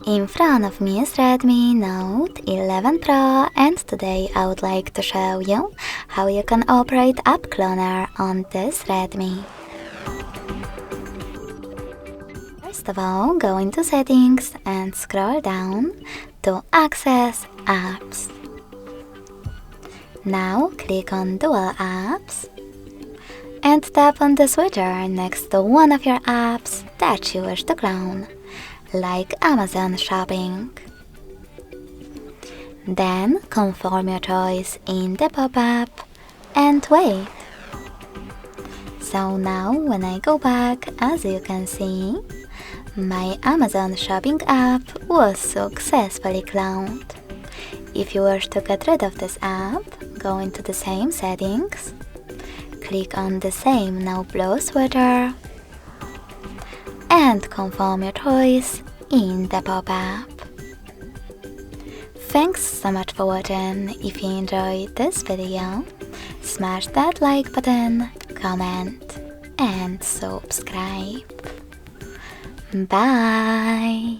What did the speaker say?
In front of me is Redmi Note 11 Pro, and today I would like to show you how you can operate App Cloner on this Redmi. First of all, go into Settings and scroll down to Access Apps. Now click on Dual Apps and tap on the switcher next to one of your apps that you wish to clone, like Amazon Shopping. Then confirm your choice in the pop-up and wait. So now when I go back, as you can see, my Amazon Shopping app was successfully cloned. If you wish to get rid of this app, go into the same settings, click on the same Now Blue switcher, and confirm your choice in the pop-up. Thanks so much for watching. If you enjoyed this video, smash that like button, comment, and subscribe. Bye!